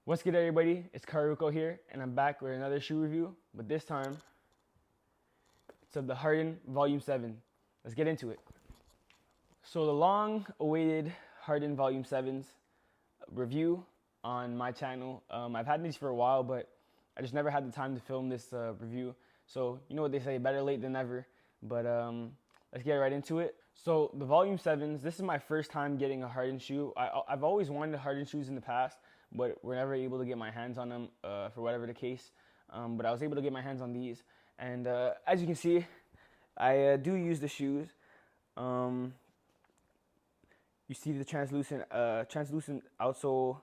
What's good, everybody? It's Kari here, and I'm back with another shoe review, but this time it's of the Harden Volume 7. Let's get into it. So the long-awaited Harden Volume 7's review on my channel. I've had these for a while, but I just never had the time to film this review. So you know what they say, better late than never. But let's get right into it. So the Volume 7s, this is my first time getting a Harden shoe. I've always wanted Harden shoes in the past, but we're never able to get my hands on them for whatever the case. But I was able to get my hands on these. And as you can see, I do use the shoes. You see the translucent outsole,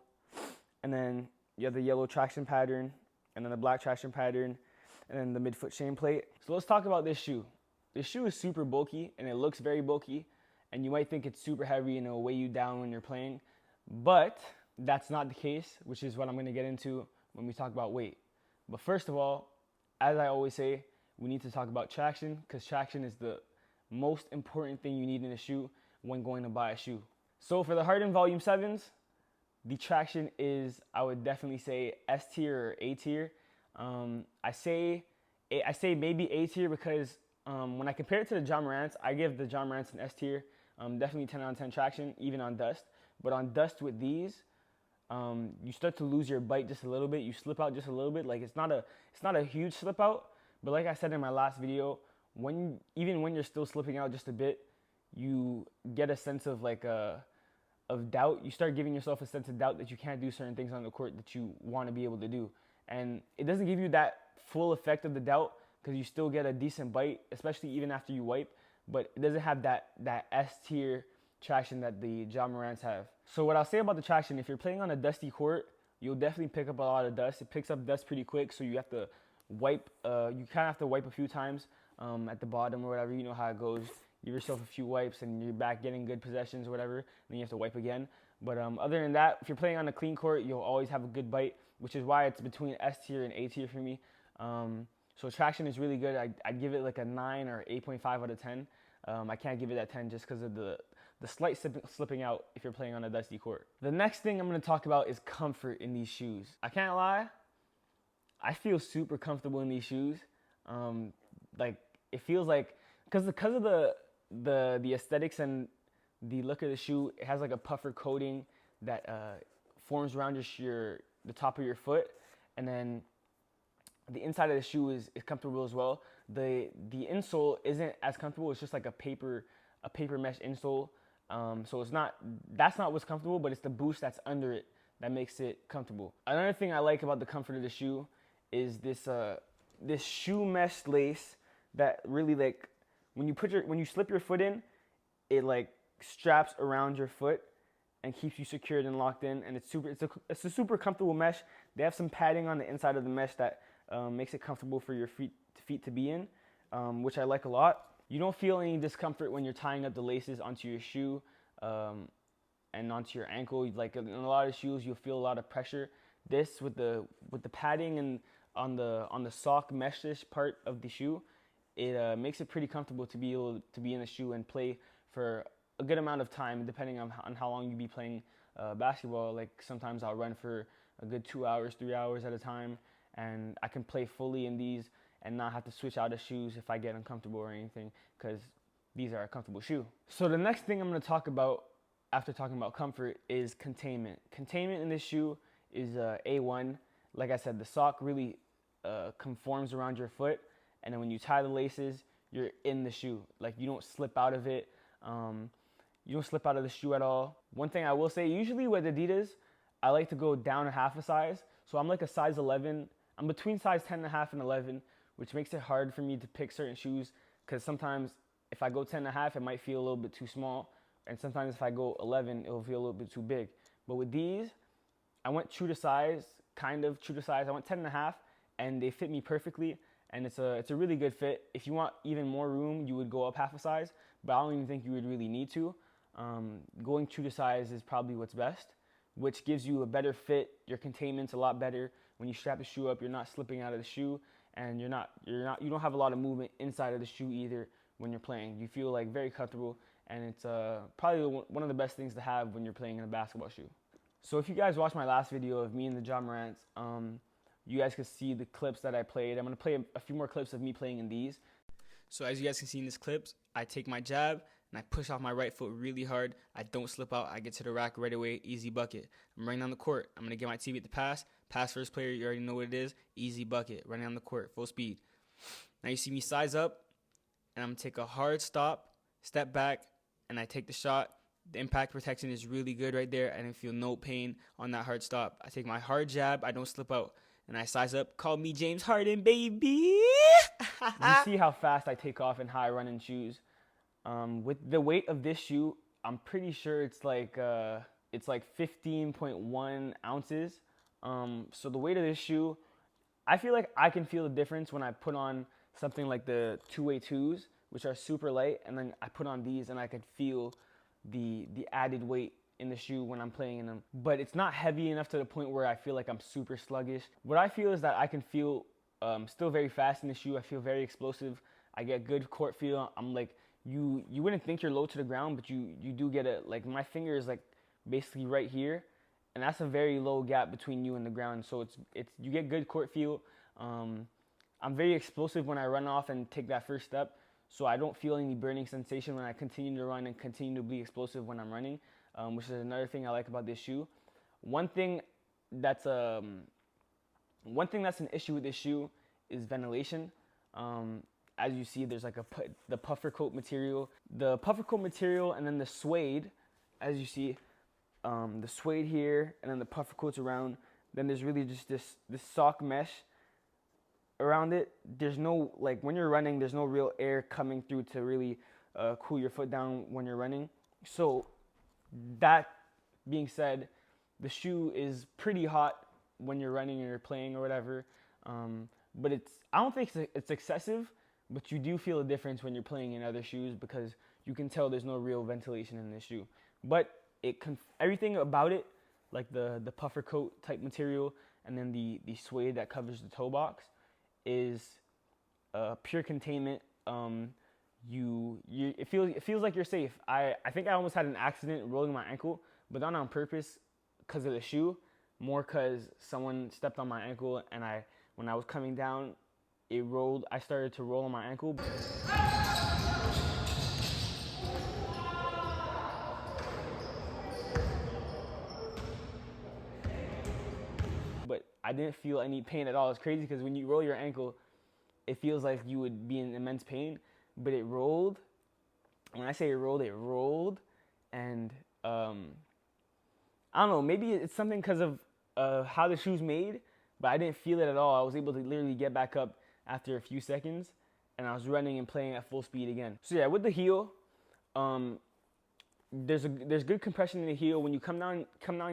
and then you have the yellow traction pattern, and then the black traction pattern, and then the midfoot shame plate. So let's talk about this shoe. This shoe is super bulky, and it looks very bulky, and you might think it's super heavy and it'll weigh you down when you're playing, but that's not the case, which is what I'm going to get into when we talk about weight. But first of all, as I always say, we need to talk about traction, because traction is the most important thing you need in a shoe when going to buy a shoe. So for the Harden Volume 7s, the traction is, I would definitely say, S tier or A tier. I say maybe A tier because when I compare it to the John Morant's, I give the John Morant's an S tier. Definitely 10 out of 10 traction, even on dust. But on dust with these, you start to lose your bite just a little bit. You slip out just a little bit. Like it's not a huge slip out, but like I said in my last video, even when you're still slipping out just a bit, you get a sense of of doubt. You start giving yourself a sense of doubt that you can't do certain things on the court that you want to be able to do. And it doesn't give you that full effect of the doubt, because you still get a decent bite, especially even after you wipe, but it doesn't have that S tier traction that the John Morant's have. So what I'll say about the traction, if you're playing on a dusty court, you'll definitely pick up a lot of dust. It picks up dust pretty quick, so you have to wipe, you kind of have to wipe a few times at the bottom or whatever. You know how it goes. Give yourself a few wipes and you're back getting good possessions or whatever, then you have to wipe again. But other than that, if you're playing on a clean court, you'll always have a good bite, which is why it's between S tier and A tier for me. So traction is really good. I'd give it like a 9 or 8.5 out of 10. I can't give it that 10 just because of the slight slipping out if you're playing on a dusty court. The next thing I'm going to talk about is comfort in these shoes. I can't lie, I feel super comfortable in these shoes. Like it feels like, because of the aesthetics and the look of the shoe, it has like a puffer coating that forms around the top of your foot, and then the inside of the shoe is comfortable as well. The insole isn't as comfortable. It's just like a paper mesh insole. So that's not what's comfortable, but it's the boost that's under it that makes it comfortable. Another thing I like about the comfort of the shoe is this shoe mesh lace that really, like, when you slip your foot in, it like straps around your foot and keeps you secured and locked in, and it's a super comfortable mesh. They have some padding on the inside of the mesh that makes it comfortable for your feet to be in, which I like a lot. You don't feel any discomfort when you're tying up the laces onto your shoe and onto your ankle. Like in a lot of shoes, you'll feel a lot of pressure. This with the padding and on the sock meshish part of the shoe, it makes it pretty comfortable to be able to be in the shoe and play for a good amount of time, depending on how long you be playing basketball. Like sometimes I'll run for a good 2 hours, 3 hours at a time, and I can play fully in these and not have to switch out of shoes if I get uncomfortable or anything, because these are a comfortable shoe. So the next thing I'm going to talk about after talking about comfort is containment. Containment in this shoe is A1. Like I said, the sock really conforms around your foot, and then when you tie the laces, you're in the shoe. Like you don't slip out of it. You don't slip out of the shoe at all. One thing I will say, usually with Adidas, I like to go down a half a size. So I'm like a size 11. I'm between size 10.5 and 11, which makes it hard for me to pick certain shoes, because sometimes if I go 10.5, it might feel a little bit too small. And sometimes if I go 11, it'll feel a little bit too big. But with these, I went true to size, kind of true to size. I went 10.5, and they fit me perfectly. And it's a really good fit. If you want even more room, you would go up half a size, but I don't even think you would really need to. Going true to size is probably what's best, which gives you a better fit. Your containment's a lot better. When you strap the shoe up, you're not slipping out of the shoe, and you don't have a lot of movement inside of the shoe either when you're playing. You feel like very comfortable, and it's probably one of the best things to have when you're playing in a basketball shoe. So if you guys watched my last video of me and the John Morants, you guys could see the clips that I played. I'm going to play a few more clips of me playing in these. So as you guys can see in these clips, I take my jab and I push off my right foot really hard. I don't slip out. I get to the rack right away. Easy bucket. I'm running down the court. I'm going to get my teammate to pass. Pass first player. You already know what it is. Easy bucket. Running down the court. Full speed. Now you see me size up, and I'm going to take a hard stop, step back, and I take the shot. The impact protection is really good right there. I didn't feel no pain on that hard stop. I take my hard jab. I don't slip out. And I size up. Call me James Harden, baby. You see how fast I take off in high running shoes. With the weight of this shoe, I'm pretty sure it's like 15.1 ounces. So the weight of this shoe, I feel like I can feel the difference when I put on something like the 2A2s, which are super light, and then I put on these and I could feel the added weight in the shoe when I'm playing in them. But it's not heavy enough to the point where I feel like I'm super sluggish. What I feel is that I can feel still very fast in the shoe. I feel very explosive. I get good court feel. I'm like, you wouldn't think you're low to the ground, but you do get it. Like my finger is like basically right here, and that's a very low gap between you and the ground. So it's you get good court feel. I'm very explosive when I run off and take that first step, so I don't feel any burning sensation when I continue to run and continue to be explosive when I'm running, which is another thing I like about this shoe. One thing that's an issue with this shoe is ventilation. As you see, there's like the puffer coat material, and then the suede. As you see, the suede here, and then the puffer coats around. Then there's really just this sock mesh around it. There's no, like when you're running, there's no real air coming through to really cool your foot down when you're running. So that being said, the shoe is pretty hot when you're running or you're playing or whatever. But I don't think it's excessive, but you do feel a difference when you're playing in other shoes because you can tell there's no real ventilation in this shoe. But everything about it, like the puffer coat type material and then the suede that covers the toe box, is pure containment. It feels like you're safe. I think I almost had an accident rolling my ankle, but not on purpose because of the shoe, more because someone stepped on my ankle and when I was coming down, it rolled. I started to roll on my ankle. But I didn't feel any pain at all. It's crazy because when you roll your ankle, it feels like you would be in immense pain, but it rolled. When I say it rolled, and I don't know, maybe it's something because of how the shoe's made, but I didn't feel it at all. I was able to literally get back up after a few seconds, and I was running and playing at full speed again. So yeah, with the heel, there's good compression in the heel. When you come down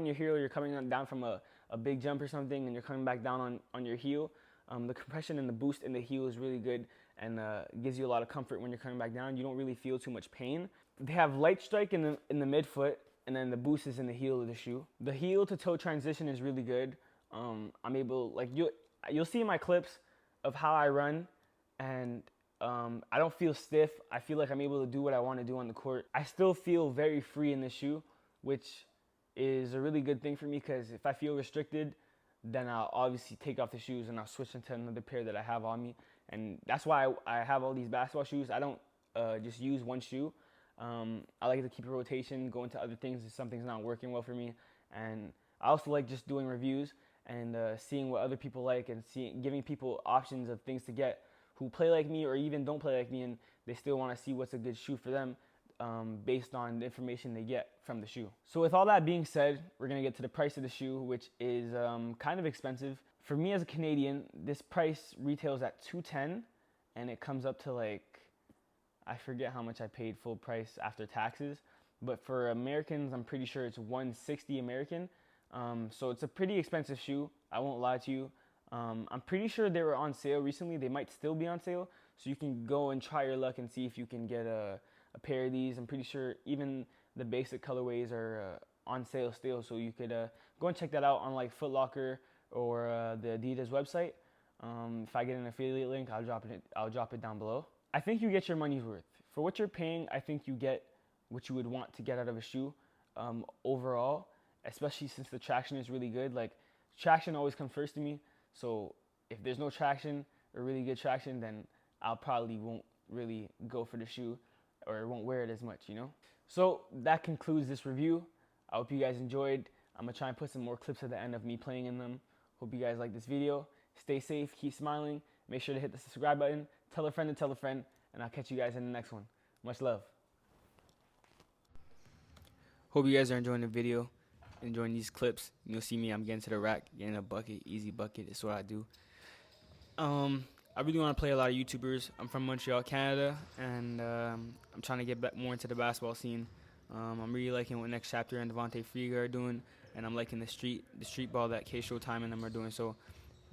your heel, you're coming down from a big jump or something, and you're coming back down on your heel. The compression and the boost in the heel is really good and gives you a lot of comfort when you're coming back down. You don't really feel too much pain. They have light strike in the midfoot, and then the boost is in the heel of the shoe. The heel to toe transition is really good. I'm able, like you'll see in my clips of how I run, and I don't feel stiff. I feel like I'm able to do what I want to do on the court. I still feel very free in the shoe, which is a really good thing for me because if I feel restricted, then I'll obviously take off the shoes and I'll switch into another pair that I have on me. And that's why I have all these basketball shoes. I don't just use one shoe. I like to keep a rotation, go into other things if something's not working well for me. And I also like just doing reviews and seeing what other people like and giving people options of things to get who play like me or even don't play like me and they still want to see what's a good shoe for them based on the information they get from the shoe. So with all that being said, we're going to get to the price of the shoe, which is kind of expensive. For me as a Canadian, this price retails at $210 and it comes up to like, I forget how much I paid full price after taxes, but for Americans, I'm pretty sure it's $160 American. So it's a pretty expensive shoe. I won't lie to you. I'm pretty sure they were on sale recently. They might still be on sale. So you can go and try your luck and see if you can get a pair of these. I'm pretty sure even the basic colorways are on sale still. So you could go and check that out on like Foot Locker or the Adidas website. If I get an affiliate link, I'll drop it down below. I think you get your money's worth. For what you're paying, I think you get what you would want to get out of a shoe overall. especially since the traction is really good. Like, traction always comes first to me. So if there's no traction or really good traction, then I'll probably won't really go for the shoe or won't wear it as much, you know? So that concludes this review. I hope you guys enjoyed. I'm gonna try and put some more clips at the end of me playing in them. Hope you guys like this video. Stay safe, keep smiling. Make sure to hit the subscribe button. Tell a friend to tell a friend, and I'll catch you guys in the next one. Much love. Hope you guys are enjoying the video, enjoying these clips. You'll see me, I'm getting to the rack, getting a bucket, easy bucket. It's what I do. I really want to play a lot of YouTubers. I'm from Montreal, Canada, and I'm trying to get back more into the basketball scene. I'm really liking what Next Chapter and Devontae Friega are doing, and I'm liking the street ball that K Showtime and them are doing. So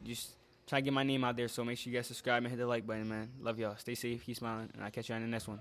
just try to get my name out there. So make sure you guys subscribe and hit the like button, man. Love y'all. Stay safe, keep smiling, and I'll catch you on the next one.